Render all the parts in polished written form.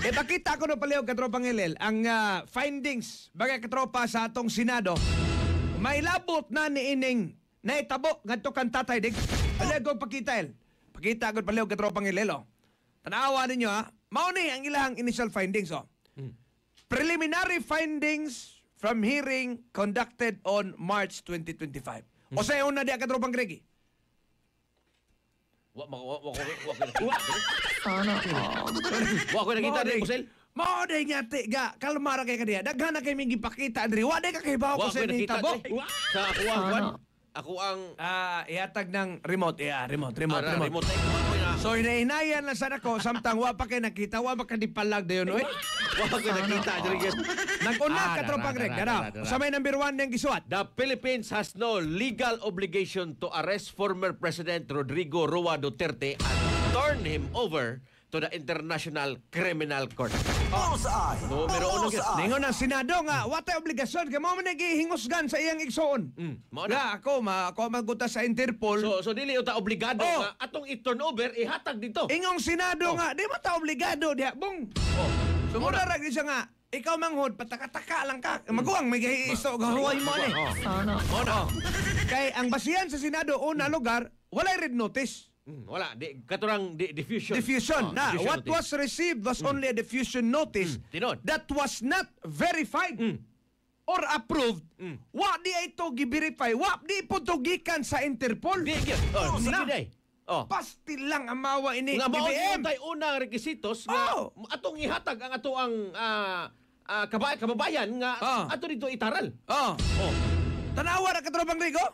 Ipakita ko na paliw katropang ilil ang findings bagay katropa sa atong Senado. May labot na niining naitabo ngadto kan tatay dig. Paliw ko pakita il. Pakita ko paliw katropang ilil. Tanawa ninyo mao ni ang ilang initial findings Preliminary findings from hearing conducted on March 2025. O sa una di katropang Gregi. Wa ko nakita din Kusel. Mao day nga ga kalmara kay kaniya. Daghan na kay mig ipakita diri. Wa day ka kay bawo ko sa tabo. Sa ako ang ihatag ng remote. Remote. remote. So inainayan lang sana ko samtang wa pa kay nakita, wa pa kadipalag dayon oy. Wa ko nakita diri. Nag-una katropang Greg. Sa may number 1 niyang gisuat. The Philippines has no legal obligation to arrest former President Rodrigo Roa Duterte and turn him over to the International Criminal Court. Numero 1 Ningon ang Senado nga wa tay obligasyon kay mao man nagihingusgan sa iyang igsoon. Mao na. Ako maguta sa Interpol. So dili uta obligado nga atong i-turn over ihatag dito. Ingong Senado nga di mo ta obligado diha bong. Sumura ra gid siya nga ikaw manghod pataka-taka lang ka. Maguwang may giisto gahuway mo ni. Kay ang basihan sa Senado una lugar walay red notice. Wala, katurang diffusion. Diffusion. What notice. was received was only a diffusion notice Tinod. that was not verified or approved. Wa di ito gi-verify. Wa di po to gikan sa Interpol. Di gyud. Sige day. Pastil lang ang mawa ini Nga mao BBM. tay unang requisitos nga atong ihatag ang ato ang kababayan nga ato dito itaral. Tanawa ra katropang Rigo?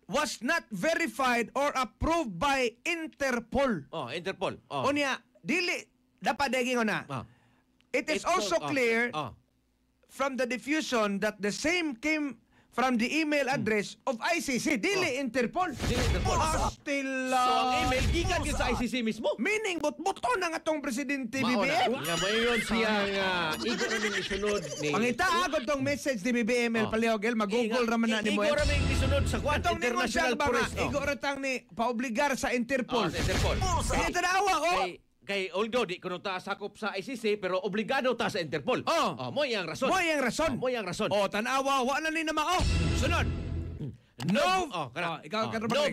Was not verified or approved by Interpol. Interpol. Unya, dili dapat daging na. It is also clear from the diffusion that the same came from the email address of ICC. Dili Interpol. Dili Interpol. Still, So ang email gikan gyud sa ICC mismo. meaning buto na nga tong presidente Mauna. BBM. Nga mayon siya nga igo ra ning isunod ni. Pangita agad tong message ni BBM El Paliogel, mag-google raman na ni mo. Igo ra ning isunod sa kwan Itong international police. Igo ra tang ni paobligar sa Interpol. Sa Interpol. Kaya tanawa Kay although di kuno ta sakop sa ICC pero obligado ta sa Interpol. Mo yang rason. Mo yang rason. Mo yang rason. Tanawa wa na ni na mao. Sunod. No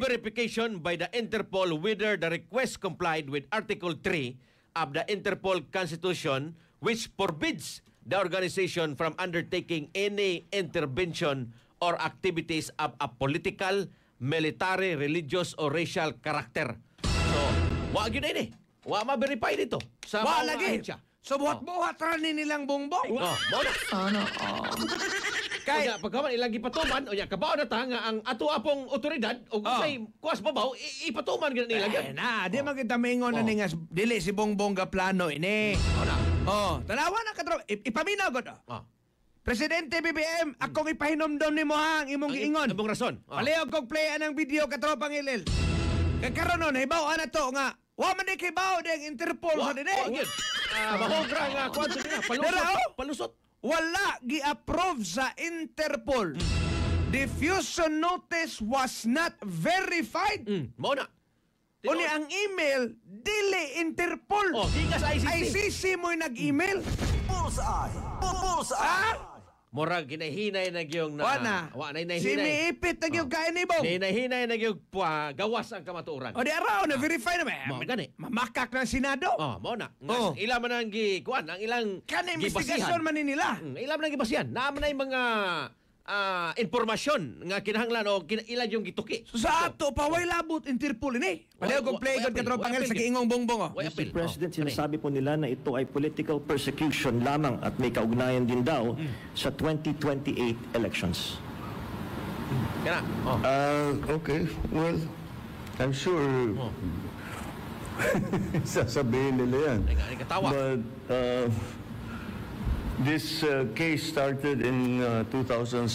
verification by the Interpol whether the request complied with Article 3 of the Interpol Constitution, which forbids the organization from undertaking any intervention or activities of a political, military, religious, or racial character. So, wa gyud ini. Wa ma-verify dito sa Wa mga lagi. ahensya. So buhat-buhat ra ni nilang bongbong. Mo na. Kaya pagkaman ilang gipatuman o kabaw na ta nga ang ato apong otoridad o say kuwas babaw ipatuman gyud nila gyud. Di man kita maingon na ni nga dili si Bongbong ga plano ini. Tanawa na katro ipaminaw gud. Presidente BBM, akong ipahinomdom nimo ang imong giingon. Imong rason. Palihog kog play anang video katropang ilil. Kay karon no hibaw ana to nga wa man di kay bawo ding Interpol sa dili. Mahogra nga kwanto nila palusot. Wala gi-approve sa Interpol. Diffusion notice was not verified. Mao na. Uni ang email dili Interpol. Gikas ICC. ICC mo'y nag-email. Bullseye. Mora ginahinay na gyung na. Wa na. Si miipit na gyung kain ni Bong. Hinahinay na gyung gawas ang kamatuoran. O di araw na verify na ba? Mao gani. Mamakak ng Senado. Mao na. Ila man ang gikuan, ang ilang kana investigasyon man nila. Ila man ang gibasihan. Naaman na yung mga informasyon nga kinahanglan o ila yung gituki. So sa ato pa way labot Interpol ini. Palihog kong play god katropang sa giingong Bongbong. Mr. President, sinasabi po nila na ito ay political persecution lamang at may kaugnayan din daw sa 2028 elections. Kana. Okay. Well, I'm sure sasabihin nila yan. But this case started in 2017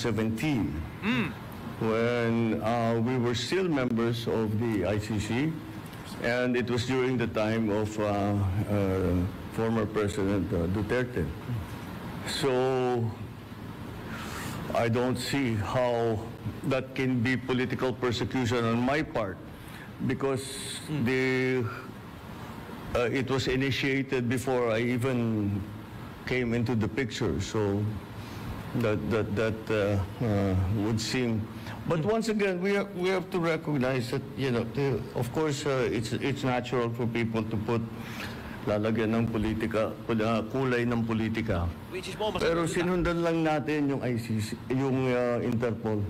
when we were still members of the ICC, and it was during the time of former President Duterte. So I don't see how that can be political persecution on my part, because it was initiated before I even came into the picture. So that would seem. But once again, we have to recognize that, you know, of course, it's natural for people to put lalagyan ng politika, kulay ng politika. Which is more mas Pero politika. sinundan lang natin yung ICC, yung Interpol.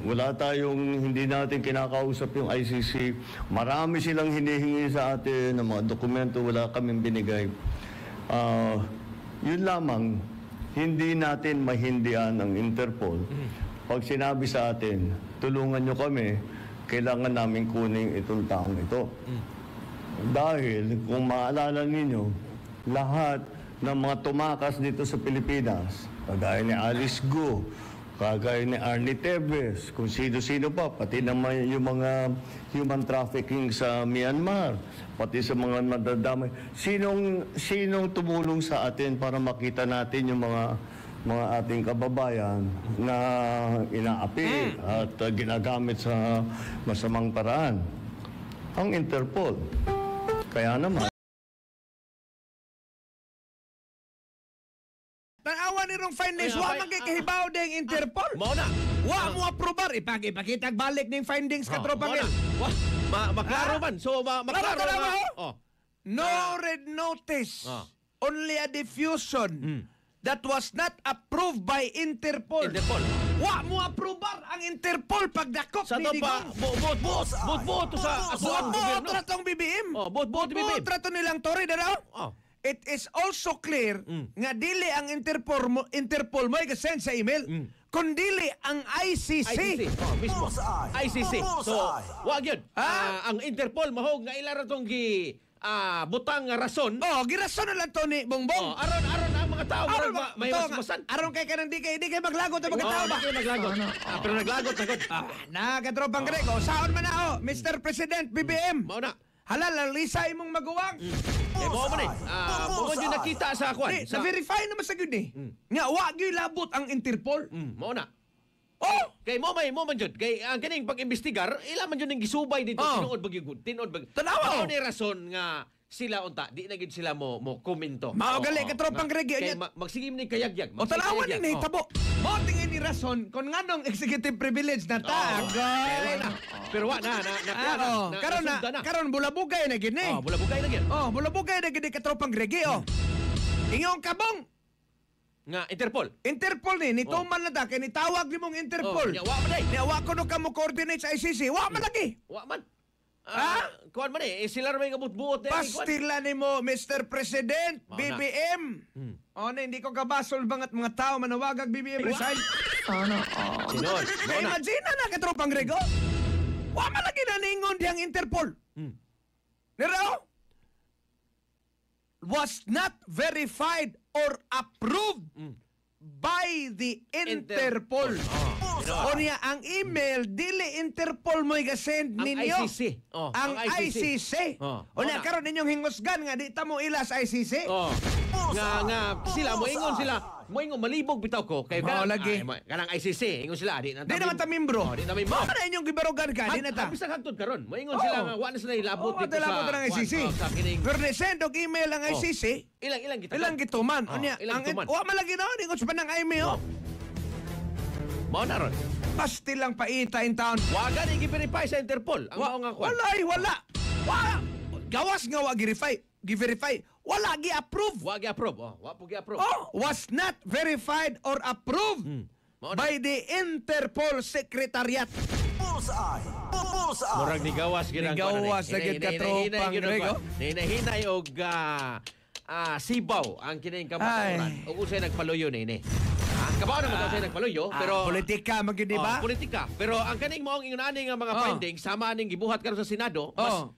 Wala tayong, hindi natin kinakausap yung ICC. Marami silang hinihingi sa atin ng mga dokumento, wala kaming binigay. Yun lamang, hindi natin mahindian ang Interpol. Pag sinabi sa atin, tulungan nyo kami, kailangan namin kunin itong taong ito. Dahil, kung maalala ninyo, lahat ng mga tumakas dito sa Pilipinas, kagaya ni Alice Go, kagaya ni Arnie Tevez, kung sino-sino pa, pati naman yung mga human trafficking sa Myanmar, pati sa mga nadadamay. Sinong tumulong sa atin para makita natin yung mga ating kababayan na inaapi at ginagamit sa masamang paraan? Ang Interpol. Kaya naman, Tanawa ni rong findings, Ay, wa ay, magkikahibaw ding Interpol. Mao na. Wa mo aprobar, ipakita balik ning findings ka tropang Mao il. na. Maklaro man. So, maklaro Klaro na. ba? Oh. No red notice. Only a diffusion that was not approved by Interpol. Interpol. Wa mo aprobar ang Interpol pagdakop Sa ni to pa, Digong. buot to sa Buot asuang gobyerno. ratong BBM. Buot BBM. Buot rato nilang Tory daw. Oh. It is also clear nga dili ang Interpol mo i-send sa email, kundili ang ICC. Oh, mismo. ICC. So, wag yun. Ang Interpol mahog nga ilara tong butang nga rason. Oh, girason na lang to ni Bongbong. Aron ang mga tao may masmasan. Aron kay kanang di kay maglagot ang mga tao ba? Di kayo naglagot. Pero naglagot na gud. Nagatropang Grego, saon man na Mr. President BBM. Mao na. Halal, lisa imong maguwang. Mo man mo yun nakita sa kwan. Na-verify naman sa gud ni. Nga, wag yung labot ang Interpol. Mao na. Oh! Kay mo man jud kay ang kining pag-imbestigar ila man jud ning gisubay dito tinuod bag Tanawa. Mao ni rason nga sila unta di na gid sila mo komento. Mao gali ka tropang Grego Kay nya. magsige ni kayagyag. O tanawan ni nahitabo. Mo tingin ni rason kon nganong executive privilege na ta. Pero wa na Karon bulabugay na gid ni. bulabugay na gyud. Bulabugay na gid ka tropang Grego. Ingong kabong Nga Interpol. Interpol ni tuman na ta kay nitawag nimong Interpol. Nya wa man day. Nya wa ko no kamo coordinate sa ICC. Wa man lagi. Wa man. Kuan man sila ra may gabut-buot Pastila nimo Mr. President, Mao na. BBM. Na hindi ko kabasol bangat mga tao manawagag BBM resign. Sinon. Kaya imagine na katropang Grego. Wa man lagi na ningon diyang Interpol. Nero? Was not verified or approved by the Interpol. O niya, ang email, dili Interpol mo i-send Ang ninyo. ICC. Ang ICC. O niya, karon ninyong hingusgan nga, di ta mo ila sa ICC. Nga sila mo ingon malibog bitaw ko kay Mao lagi. kanang ICC ingon sila di na Di naman ta membro. Di na membro. Mao na inyong gibarugan ka, di na ta. Bisa hagtod karon. Mo ingon sila nga wa na sila ilabot dito sa... ng ICC. Sa kining Pero ni-send og email ang ICC, ilang kita. ilang gituman. O niya, ilang gituman. wa malagi na, ingon sa panang email. Mao na ron. Basti lang paita in town. Wa gani gi-verify sa Interpol. Ang mao nga kwan. Wala. Gawas nga wa gi-verify. Wala gi-approve. Wa gi-approve. Wa po gi-approve. Was not verified or approved Mao na. by the Interpol Secretariat. Murag ni gawas gid ang Nigawas na gid ka tropang Grego. Hinahinay og sibaw ang kining kamaturan. Og usay nagpaluyo ni. Kabaw na mo usay nagpaluyo pero Politika magyud di ba? Politika. Pero ang kaning maong ingon ani nga mga findings sama aning gibuhat karon sa Senado,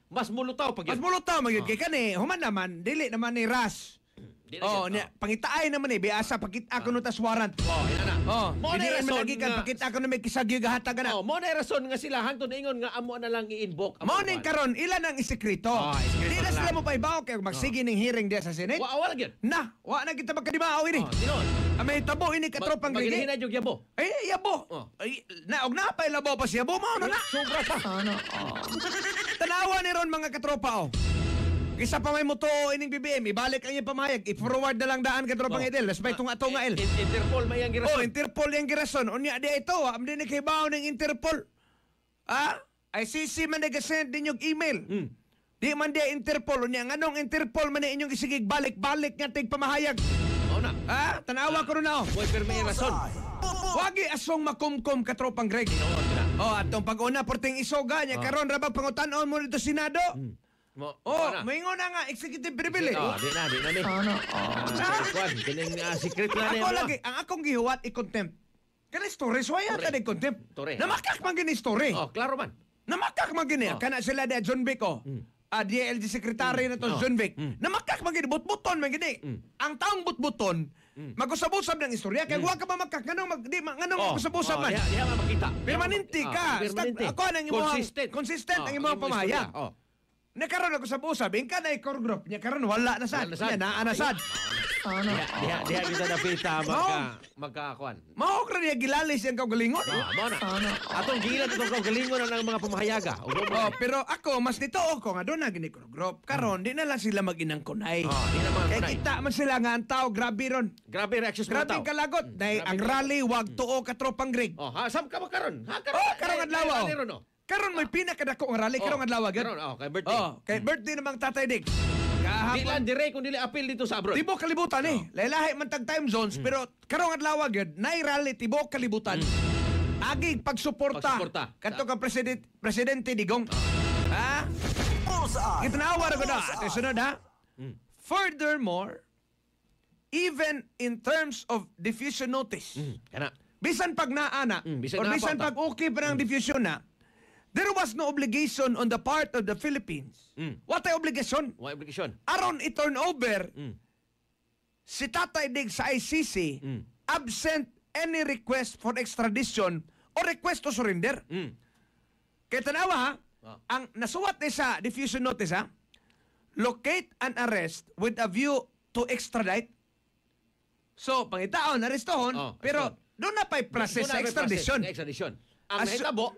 mas mulutaw pag Mas mulutaw magyud kay kani human naman dili naman ni Ras. Niya pangitaay naman biasa pakita ko no tas warrant. Ina na. Mo na rason nga pakita ko no may kisagyo gahatag na. Mo na rason nga sila hangtod ingon nga amo na lang i-invoke. Mo ning karon ilan ang isekreto. Di na sila mo paibaw kay magsige ning hearing diya sa Senate. Wa gyud. Wa na kita magkadibaaw ini. Tinon. May tabo ini katropang Grego. Maghinay jud yabo. Ay, yabo. Ay, og napay labo pa siya. Yabo, mao na. Sobra pa. Tanawa ni ron mga katropa, Kisa pa may moto ining BBM, ibalik ang iyang pamayag, i-forward na lang daan ka tropang Edel, lasbay itong ato nga El. Interpol may ang Oh, girason. Interpol yung girason. Unya di ito, amdi ni kaibaw ng Interpol. ICC man nag-send din yung email. Di man di Interpol. Unya, anong Interpol man inyong isigig balik-balik nga tig pamahayag. Oo na. Tanawa ko rin na. Mo'y permi rason. Wagi asong makumkum katropang Greg. Atong pag-una, porting isoga niya, karon rabag pangutan-on mo dito Senado. Maingon na nga, executive privilege. Di na ni. Kwan, kining secret na Ako lagi, ang akong gihuwat, i-contempt. Kana story, so ayan ka contempt. Story. Namakak man gini story. Klaro man. Namakak man gini. Kana sila da John Vic, DLG secretary na to, John Vic. Namakak man gini, but-buton man gini. Ang taong but-buton, mag-usab-usab ng istorya, kaya huwag ka ba magkak, nganong mag-usab-usab man. Diha nga makita. Permanente ka. Permanente. Ako ang imong consistent ang imong pamahayag. istorya. Nakaroon ako sa usab, ka na core group niya, karon wala na sad. Niya na anasad. Diha kita napita magkakuan. Mao ra niya gilalis ang kaugalingon. Mao na. Atong gilat itong kaugalingon ng mga pamahayaga. Pero ako mas nito ko nga doon na gini core group. Karon di na lang sila mag-inang kunay. Di na mga Kaya kunay. kita man sila nga ang tao, grabe ron. Grabe reaction sa mga Grabe tao. kalagot. Dahil ang rally, wag tuo ka tropang Greg. Saan ka ba karon? Karon adlaw. Karon may pinakadako ang rally, karong adlaw agad. Karon, kay birthday. Kay birthday namang Tatay Dig. Di lang dire kung dili appeal dito sa abroad. Tibok kalibutan Lahi man tag time zones pero karong adlaw agad nay rally tibok kalibutan. Agig pagsuporta. Kadto ka presidente Digong. Gitanawa ra ko na. Ate sunod Furthermore, even in terms of diffusion notice. Kana. Bisan pag naana or bisan pag okay pa ng diffusion na, there was no obligation on the part of the Philippines. What ay obligation? Wa obligation. Aron i-turn over si Tatay Dig sa ICC absent any request for extradition or request to surrender. Kaya tanawa ang nasuwat ni sa diffusion notice locate and arrest with a view to extradite. So, pangitaon, arestohon, pero doon na pa'y process sa extradition. Ang nahitabo,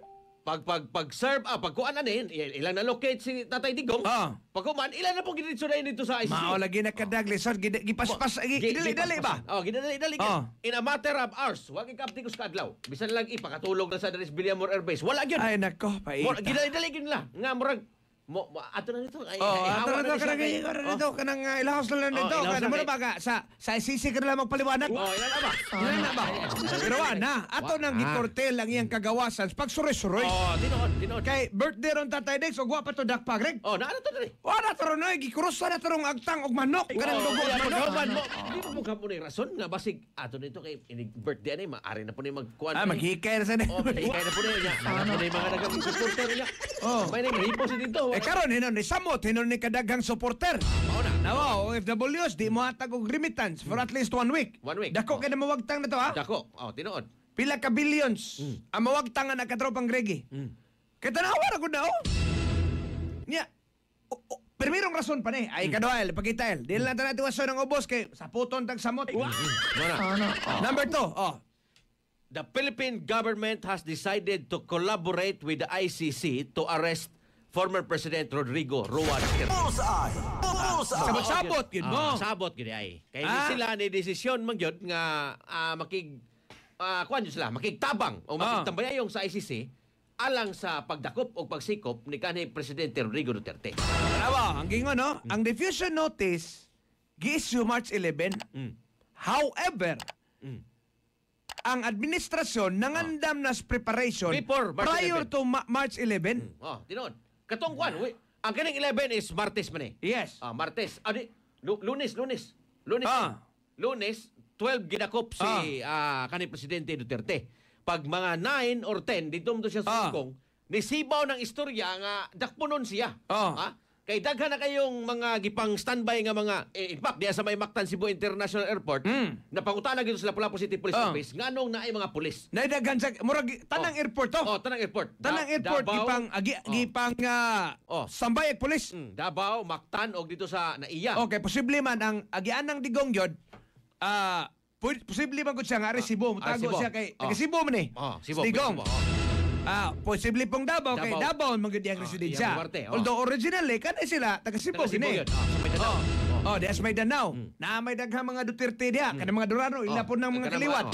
pag-serve, pagkuan na ilang na-locate si Tatay Digong, pagkuman, ilan na po ginitso na dito sa ICC. Mao lagi nakadagli, sir, gipaspas, gidali-dali ba? Gidali-dali. In a matter of hours, wag ikaptikos ka adlaw. Bisan lang ipakatulog na sa Daris Villamor Air Base. Wala gyud. Ay nako, paita. Gidali-dali gyud nila. Nga murag ato na nito. Ato na ito, kanang ilahos na lang nito. Kaya mo na baga, sa ICC ka na lang magpaliwanag. Ilan na ba? Ilan na ba? Pero na, ato nang gikortel ang iyang kagawasan pag suroy-suroy. Tinood. Kay birthday ron Tatay Dex, o guwapa to dakpa, Greg. Naano to dali? Wala to ron, gikurusa na to rong agtang og manok. Kanang dugo og manok. Di mo ka po na rason nga basig ato nito kay birthday ani maari na po ni magkuan. Maghikay na sa niya. Maghikay na po niya. Ano po ni mga dagang supporter niya. May nang hipo si dito. Karon hinon ni samot, hinon ni kadaghang supporter. Nawa, OFWs, di mo hatag og remittance for at least 1 week. 1 week. Dako kay na mawagtang na to Dako. Tinood. Pila ka billions ang mawagtang nga nakatropang Gregi. Kaya tanawa ra gud na Nya, primerong rason pa ni, ay kadoel, pagkitael. Di lang natin wason ng ubos kay sa puton tag samot. Number 2, The Philippine government has decided to collaborate with the ICC to arrest former President Rodrigo Roa Duterte. sabot yun mo. Sabot gid ay. Kay sila ni desisyon man gyud nga makigtabang o makigtambayayong sa ICC alang sa pagdakop o pagsikop ni kanhi Presidente Rodrigo Duterte. Tanawa, ang gingon ang diffusion notice gi-issue March 11. However, ang administrasyon nangandam nas preparation Before March prior 11. to March 11. Tinood. Katong kwan, ang kaning 11 is Martes man Yes. Martes. Lunes. Lunes, 12 gidakop si kanhi Presidente Duterte. Pag mga 9 or 10 dito mo siya sa Hong Kong, nisibaw ng istorya nga dakponon siya. Kay daghan na kayong mga gipang standby nga mga in fact diya sa may Mactan Cebu International Airport na pangutana gito sa Lapu-Lapu City Police Office nganong naay mga pulis. Naidaghan sa murag tanang airport to. Tanang airport. Tanang airport gipang sambay ag pulis. Davao, Mactan og dito sa Naiya. Okay, posible man ang agian ng Digong yod. Posible man gud siya nga Cebu, mutago siya kay taga Cebu man Cebu. Digong. Posible pong Davao, kay Davao. Davao magiging ang residensya. iyang Duarte, Although originally, kanay sila, taga Cebu. Taga Cebu kini. yun. Sa Mindanao. Dias may Danao. Na may daghang mga Duterte diha, kanang mga Durano, ilapon ng mga kaliwat.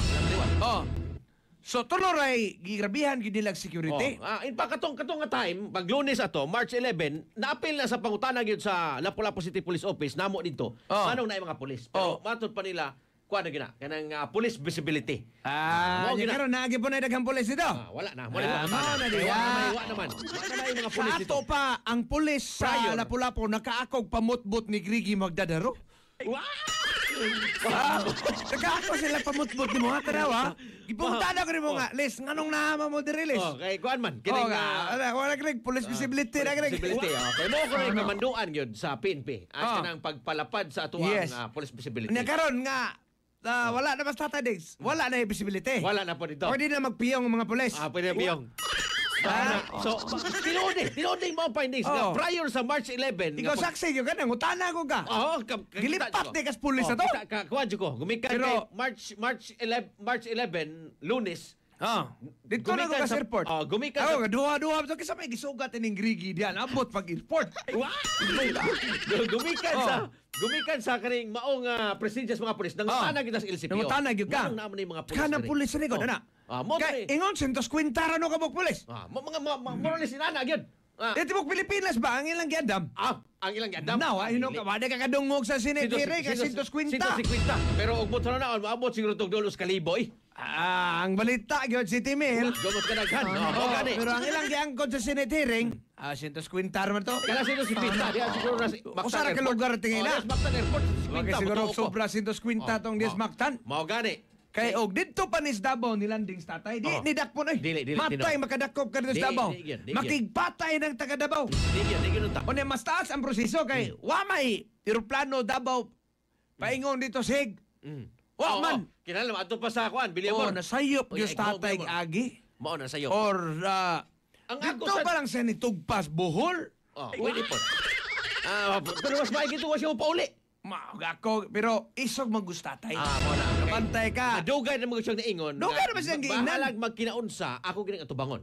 So tuloy gigrabihan gid nilang security. In fact, katong nga time, pag Lunes ato, March 11, naapil na sa pangutana gyud sa Lapu-Lapu City Police Office namo dito. Anong na mga pulis? Pero matod pa nila kuan na gina kanang police visibility. Mao gina. karon naagi po na daghang pulis dito. Wala na. mao na diya. Wala naman. Wala na yung mga Sa pulis ato dito. pa ang pulis sa Prior. Lapu-Lapu nakaakog pamutbot ni Grigi Magdadaro. Nakaako sila pamutbot ni mga tanawa. Gipunta na ko ni mo nga, Les, nganong naama mo diri, Les? Kay kuan man. Oh, wala Greg, police visibility na Greg. Visibility. Kay mo ko rin kamanduan yun sa PNP. As kanang pagpalapad sa atuang Yes. police visibility. Nya karon nga wala na basta tadigs. Wala na yung visibility. Wala na po dito. Pwede na magpiyong ang mga pulis. Pwede na biyong. So, tinode mo ang findings Oh. na prior sa March 11. Ikaw saksi yung ganang, utana ko ka. Gilipat di kas pulis na to. Kuwadyo ko. Gumikan Pero- kay March 11, Lunes. Dito na ko Gumikan ka sa airport. Gumikan Ako, duha-duha. So, kisa may gisugat ining Grigi diyan. Abot pag airport. Gumikan sa kaning maong prestigious mga pulis nang tanag kita sa LCPO. Nangutanag yun ka. Nang naman yung mga pulis. Kanang pulis rin ko, na. Mo Kay, ingon, 150 rano ka mong pulis. mga more or less inana gyud. Dito mo Pilipinas ba? Ang ilang giadam? Ang ilang gadam. Now, ka, wala ka kadungog sa sinekire ka 150. 150. Pero ug mo na maabot siguro tog $2,000 eh. Ang balita gyud si Timil. Gamot ka daghan. Gani. Pero ang ilang giangkod sa Senate hearing, 150 man to. Kala sino si Pita, diya siguro na Usa ra ka lugar tingin na. Mactan Airport. Wag siguro sobra 150 tong Dias Mactan. Mao gani. Kay og didto pa ni Davao ni landing tatay. Di dakpo na. Dili, Matay makadakop ka ni Davao. Di. Makigpatay ng taga Davao. Di ta. Unya mas taas ang proseso kay wa may eroplano Davao paingon dito sig. Wa man. Kinahanglan ato pa sa kuan, Bilyamor. Nasayop Oh, gyud yeah, tatay Bilyamor. agi. Mao na sayo. Or Ang dito ako sa- pa lang sa nitugpas buhol. Pwede po. Pero mas maigi to siya pauli. Ako, pero isog magustatay. Mao na. Kapantay ka. Dugay na mga siyang naingon. Dugay naman siyang giingnan. Bahalag magkinaunsa, ako gining atubangon.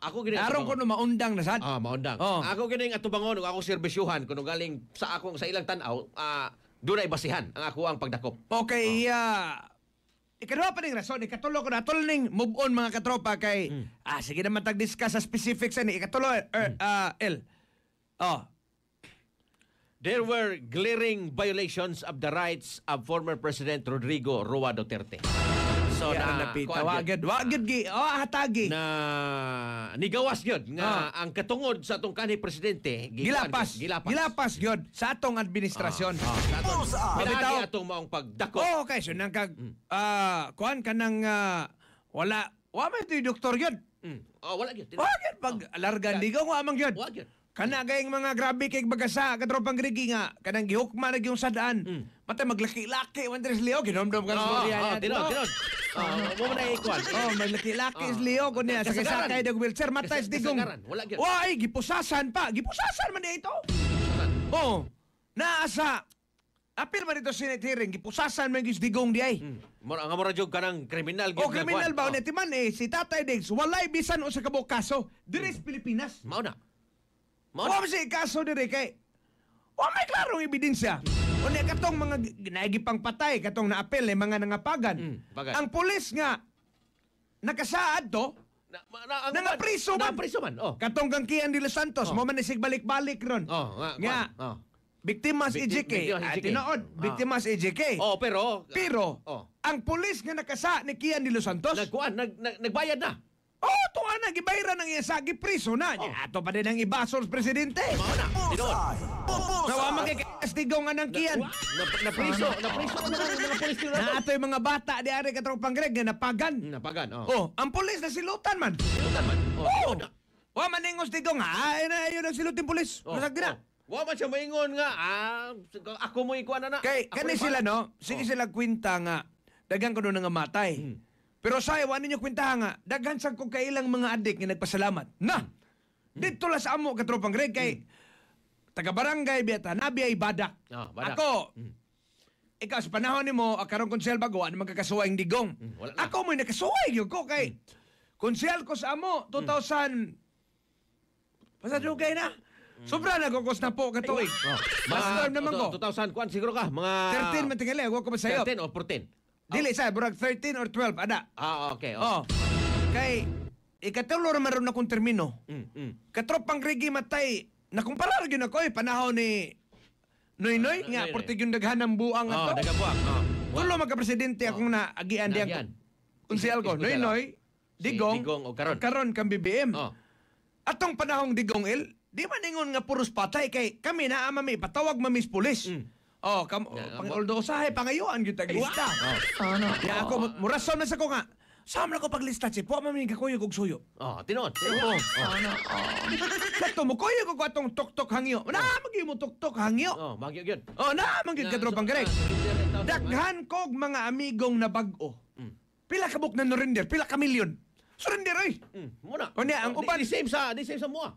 Ako gining Aron ko no maundang na sad. maundang. Oh. Ako gining atubangon ug ako serbisyuhan kuno galing sa akong sa ilang tan-aw, dunay basihan ang ako ang pagdakop. Okay, ikaduha pa ning rason, ikatulo ko na, tulo ning move on mga katropa kay, sige naman tag-discuss sa specifics ani, ikatulo, L. There were glaring violations of the rights of former President Rodrigo Roa Duterte. So Wagid gi, hatagi. na nigawas gyud nga ang katungod sa atong kanhi presidente Gilapas gyud sa atong administrasyon. Pinagi atong maong pagdakop. Okay, so nang kag, kuan ka nang, wala may ito yung doktor gyud. Wala gyud. Wagid, pag alargan di ko, amang gyud. Wala gyud. Kana gayeng mga grabe kay bagasa katropang Grigi nga kanang gihukma na yung sadaan. Matay maglaki-laki man diri Leo ginomdom ka sa niya. Tinod. Mo man ay ikuan. Maglaki-laki is Leo kun niya sakay dag wheelchair matay is digong. Wala gyud. Why gipusasan pa. Gipusasan man niya ito. Naasa apil man dito Senate hearing gipusasan man gis digong di ay. Ang amora jog kanang kriminal gyud. Kriminal ba ulit man si Tatay Diggs walay bisan o sa kabuk kaso diri sa Pilipinas. Mao na. Wa man siya kaso dire kay wa may klarong ebidensya. Unya katong mga ginagipang patay katong naapel mga nangapagan. Ang pulis nga nakasaad to nangapriso man. Napriso man. Katong kang Kian de los Santos mo man isig balik-balik ron. Nga biktimas EJK. Tinood, biktimas EJK. Pero ang pulis nga nakasa ni Kian de los Santos nagbayad na. tuwa na, gibayra ng isagi priso na. Ato pa din ang ibasol sa presidente. Mao na. Tinood. Nawa magkakastigaw nga ng Kian. Napriso na mga pulis nila. Na ato yung mga bata di ari katropang Greg nga napagan. Napagan. Ang pulis na silutan man. Wa man ingos digong ay na yun ang silutin pulis. Masag na. Wa man siya maingon nga, ako mo ikuan na. Kay kani sila no, sige sila kwenta nga dagang kuno nga matay. Pero sayo, ano ninyo kwentahan nga, daghan sa kong kailang mga adik nga nagpasalamat. Dito la sa amo, katropang Greg, kay taga-barangay, biyata, nabi ay badak. Badak. Ako, ikaw sa panahon ni mo, karong konsel bago, ano magkakasuway ang digong. Ako mo'y nakasuway yun ko, kay konsyal ko sa amo 2000 pasadugay na. Sobra na kukos na po katuig. Master naman ko. 2000 kuan siguro ka, mga 13 man tingali, ako ko masayop. 13 o 14. Dili sa burag 13 or 12 ada. Okay. Oh. Kay ikatulo ra maron akong termino. Katropang Rigi matay nakumparar gyud ako panahon ni Noy nga Noy. portig yung daghanang buang ato. Dagabuak. Tulo magka-presidente akong naagian diyan. Naagian. Unsiyal ko, Noy, Digong, Digong o karon. karon kang BBM. Oh. Atong panahong Digong di man ingon nga puros patay kay kami naa mami patawag mamis pulis. Pang although usahay pangayuan gyud tag lista. Ya ako murason na sa ko nga. Sama na ko paglista si po mami kakuyo kog suyo. Tinuod. Kato mo kuyo kog atong tok-tok hangyo. Na magi mo tok-tok hangyo. Magyo gyud. Na manggid ka tropang Greg. Daghan kog mga amigong na bag-o. Pila ka buk na norinder, pila ka milyon. Surrender oy. Muna. O niya, ang uban- di same sa mua.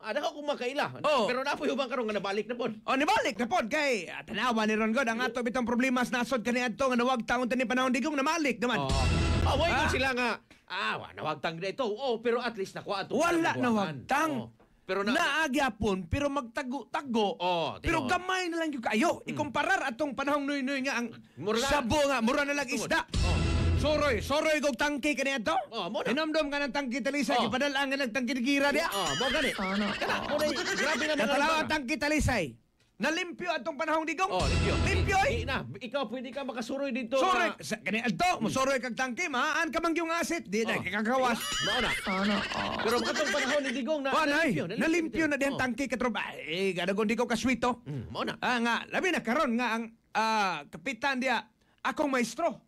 Dako kung makaila. Oh. Pero napoy ubang karon nga nabalik na pod. Nibalik na pod kay tanawa ni Ron God ang ato bitang problema sa nasod kani adto nga nawag taon tani panahon Digong namalik naman. Way ko sila nga nawagtang dito. Pero at least nakuha ato. Wala nawagtang. Pero naagyapon pero magtago-tago. Pero gamay na lang yung kayo. Ikumparar atong panahong Noy nga ang sabo nga mura na lang isda. Soroy kog tangke kani adto. Muna. Inomdom ka ng tangke talisay ipadala nga nagtangke ni gira dia. Mo gani. Kana mo grabe na Natalawa tangke talisay. Nalimpyo atong panahong Digong. Limpyo. Oy. Ikaw pwede ka makasuroy dito. Soroy kani adto mo soroy kag tangke maan ka mang yung asset di na kakawas. Mao na. Pero katong panahon ni Digong na nalimpyo na diyan tangke katropa. Gadagon di ko kaswito. Mao na. Nga labi na karon nga ang kapitan dia akong maestro.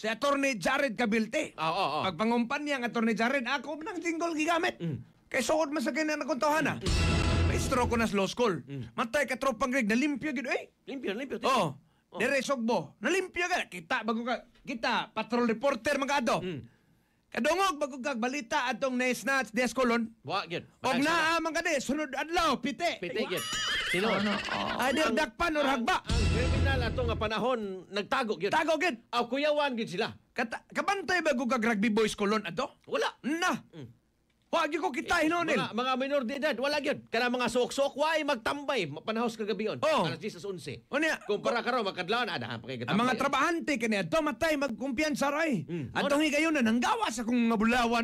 Si Attorney Jared Cabilte. Pagpangumpan niya ang Attorney Jared, ako nang jingle gigamit. Kay suod man sa kanya na kuntuhan na. Maestro ko na sa law school. Matay ka tropang Greg, nalimpyo gid. Limpyo. Dire Sogbo, nalimpyo ka. Kita, patrol reporter mga ato. Kadungog bago kag balita atong naisnats des kolon. Wa gyud. Og naa man kani sunod adlaw pite. Pite gyud. Sino? Adir dakpan or hagba. Ang criminal ato nga panahon nagtago gyud. Tago gid. Kuyawan gyud sila. Kabantay bago kag rugby boys kolon ato? Wala. Na. Wa gyud ko kita hinonil. Mga minor de edad, wala gyud. Kana mga sok-sok way magtambay panahos kagabion. Alas 10 11. Unya, Kumpara karon makadlaw na adahan pa kay ang mga trabahante kani adto matay magkumpiyansa ray. Atong higayon na nanggawas akong mga bulawan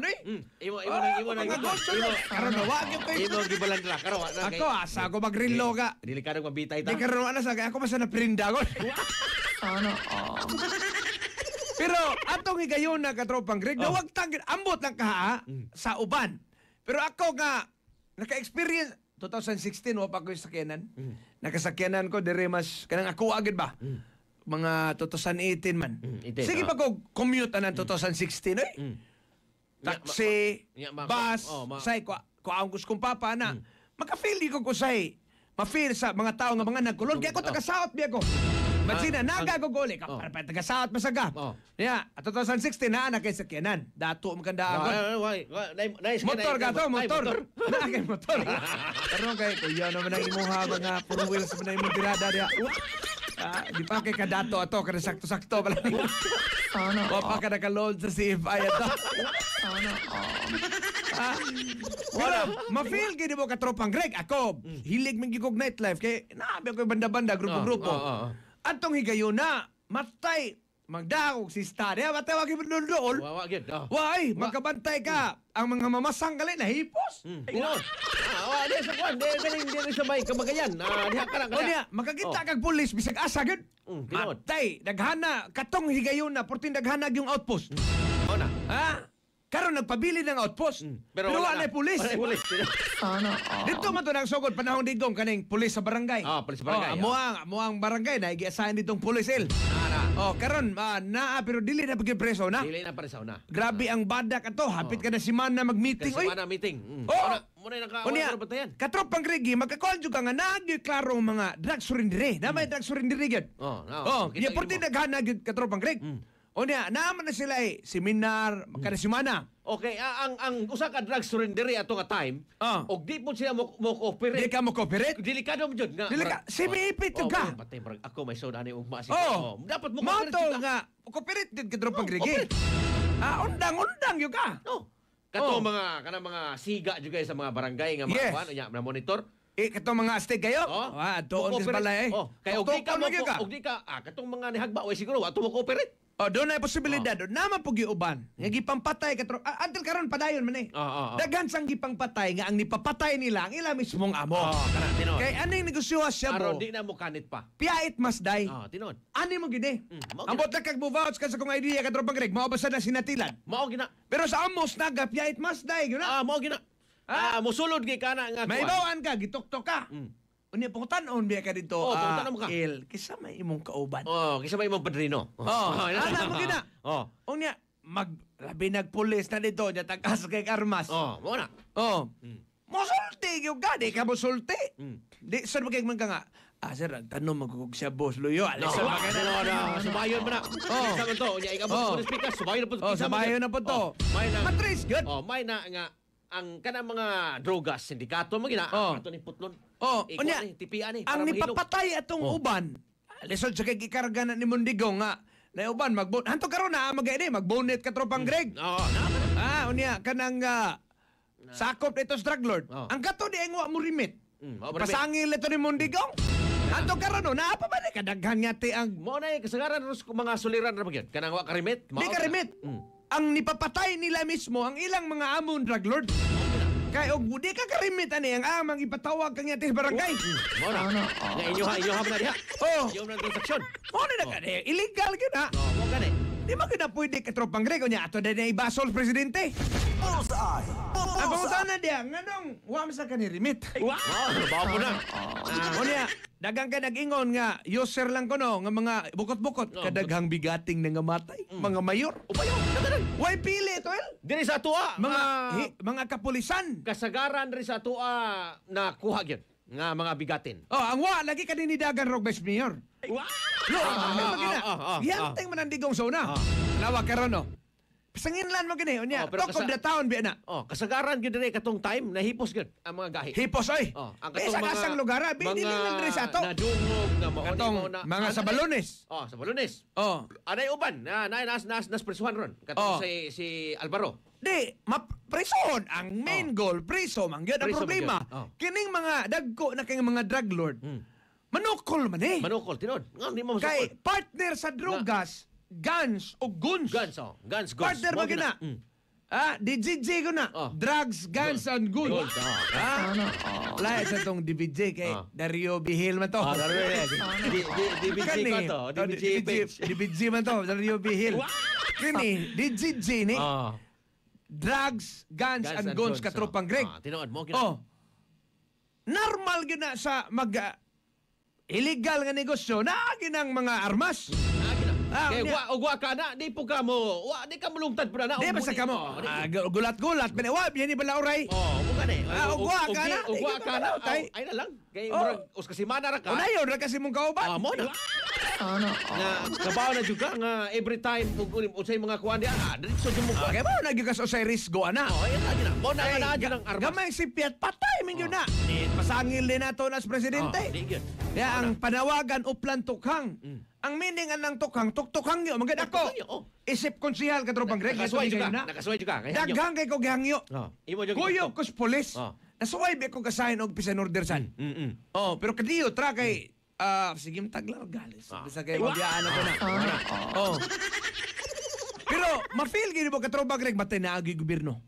Imo mga gulso na. Karon na wa gyud kay. Imo gibalan ra karon wa na kay. Ako asa ako magrilo ka. Delikadong mabitay ta. Di karon ana sa ako masa na prindagon. Pero atong higayon na katropang Greg, nawag tagin ambot lang kaha sa uban. Pero ako nga naka-experience 2016 wa pa ko sakyanan. Nakasakyanan ko dire mas kanang ako agad ba? Mga 2018 man. Sige pa ko commute anan 2016 Taxi, bus, say ko ang gusto kong papa na. Maka-feel ko say. Ma-feel sa mga tao nga mga nagkulon. Kaya ako taga-south biya ko. Magsina, nagaguguli ka. Para taga-south masaga. Yeah, 2016 na kay sakyanan. Dato maganda ako. Motor ka to, motor. Nakay motor. Pero kay kuya naman ang imuha mga four wheels na imong tirada diya. Di pa kay kadato ato kada sakto-sakto pala. Wa pa ka naka-load sa CFI ato. Wala, ma-feel gini mo katropang Greg. Ako, hilig mong gigog nightlife. Kay naabi ako banda-banda, grupo-grupo. Antong higayon na, matay, magdakog si Stadia, matay wag yung dool. Why? Magkabantay ka. Ang mga mamasang gali, nahipos. Tinood. Di sa kwan. Di sa may kamagayan. Diha ka lang. O niya, makakita kag pulis, bisag asa gud. Tinood. Matay, daghana, katong higayon na, porting daghanag yung outpost. na. Karon nagpabili ng outpost. Pero wala na pulis. Wala pulis. Dito man to nang sugod panahon Digong kaning pulis sa barangay. Pulis sa barangay. Amuang barangay na i-assign ditong pulisil. Karon naa pero dili na pagin preso na. Dili na preso na. Grabe ang badak ato, hapit ka na si man na mag-meeting oy. Kasi meeting. Muna Unya, katropang Gregi, magkakonjo ka nga nagi klaro mga drug surrendere. Na may drug surrendere gyud. Nya porti daghana gyud katropang Greg. Unya, naman na sila seminar, magkanasimana. Okay, ang usa ka drug surrender ato nga time, og di po sila mo cooperate. Di ka mo cooperate? Delikado mo jud nga. Semi-ipit ka. Patay ako may soda ni ugma si. Dapat mo cooperate nga. Cooperate din ka katropang Gregi. Undang-undang yun ka. Kato kanang mga siga juga sa mga barangay nga Yes. mga nya na monitor. Katong mga astig kayo? Oh. Doon kasi pala eh. Kay og di ka mo Tuktok-tuktok ka. og di ka katong mga nihagba way siguro wa to mo cooperate. Doon ay posibilidad. Naman po giuban. Nga gipampatay katro. Until karon padayon man eh. Daghan sang gipangpatay nga ang nipapatay nila ang ila mismong amo. Kana tinon. Kay aning negosyo siya Aron mo. di na mo kanit pa. Piyait mas day. Tinon. Ani mo gini. mao Ang bot na kag vouch ka sa kong idea katro Greg. Mao basta na sinatilan. Mao gina. Pero sa amos naga piyait mas day gyud na. Mao gina. Musulod kay kana nga. May bawaan ka gituktok ka. Unya pangutan-on biya ka dito. pangutan-on mo ka. Kisa may imong kauban. Kisa may imong padrino. Ana mo gina. Unya labi nagpulis na dito nya tagas kay armas. Mao na. Mosulti gyud ka di ka mosulti. Di sir magkay man ka nga. Sir, tanong magkukog siya boss Luyo. Alisan ba kayo na? Subayon mo na. Sa man to, nya ikaw mo speaker, subayon na po. Sabayon na po to. May na. Matris, good. May na nga ang kanang mga drogas sindikato mo gina. Ato ni putlon. Unya, tipian ni. ang nipapatay atong uban. Lisod sa kay gikarga na ni Mundigo nga. Na uban hanto karon na magbonet ka tropang Greg. Unya kanang sakop ito sa drug lord. Ang kato di ang wa mo remit. Pasangil ito ni Mundigo. Hanto karon na pa ba kadaghan nga ti ang mo na kasagaran ros mga suliran ra gyud. Kanang wa karimit. di ka remit. Ang nipapatay nila mismo ang ilang mga amon drug lord. Kay og di ka karimit ani ang amang ipatawag kang yatis barangay. Mo na. Nga inyo man na diha. Inyo man transaksyon. Mo na illegal gyud na. Mo gani. Di mo kita pwede ka tropang Grego niya ato na ibasol presidente. Ang pangutana diya, nganong wa sa ka ni remit. Bawa mo na. Unya, dagang ka nag-ingon nga user lang ko no nga mga bukot-bukot kadaghang bigating nga matay, mga mayor. Upayo, kadalan. Why pili to el? Diri sa tua Mga kapulisan. kasagaran rin sa tua na kuha gyud nga mga bigatin. Ang wa lagi ka dagan rog vice mayor. No, Yanteng man ang digong zona. Lawa ka ron no. Pasanginlan mo gani unya. pero Talk of the town bi na. Kasagaran gyud diri katong time nahipos gyud ang mga gahi. Hipos oy. Ang Isa kasang lugar binilingan diri sa ato. Nadungog nga mao Katong mga sa balones. Sa balones. Anay uban nas presuhan ron katong si Alvaro. Di, mapresohon. Ang main goal, preso man. Yun ang Preso man problema. yun. Kining mga dagko na kay mga drug lord, manukol man eh. Manukol tinod. Nga di mo Kay masukol. partner sa drogas, guns o guns. Guns. Partner Mao ba gina? DJJ ko na. Drugs, guns, and guns. Lahat sa tong DBJ kay Dario Bihil man to. DBJ ka to. DBJ man to. Dario Bihil. Kini, DJJ ni. Drugs, guns, and guns katropang Greg. Tinood mo gina. Normal gyud na sa illegal nga negosyo na ginang mga armas. Kaya ugwa ka na, di po ka mo, di ka mulungtad po na. Di basta ka mo. Gulat-gulat. Wa biyan ni bala oray. Buka na eh. Ugwa ka na. Ugwa ka na. Ay na lang. Kaya uskasimana ra ka. Unayon ra kasi mong kauban. Mo na. Nga kabaw na juga nga every time usay mga kuan diyan. Diretso jud mo. Kaya mo nagigas o sa risgo ana. Ayan lagi na. Mo na jud ang armas. Gamay si Piat patay min yun na. Pasangil din nato nas presidente. Di gyud. Kaya ang panawagan uplan tukhang. Ang meaning ng tukhang, tuktukhang yun. Maganda ako. Isip konsihal ka tropang Greg. Nakasway juga. Nakasway juga. Daghang kay ko gihangyo. Imo jud. Kuyo kus polis. Nasuway ba ko kasahin og pisan order san. Pero kadiyo tra kay sige taglar galis. Bisa kay mabiyaan na to na. Pero ma-feel gini mo ka tropang Greg matay na agi gobyerno.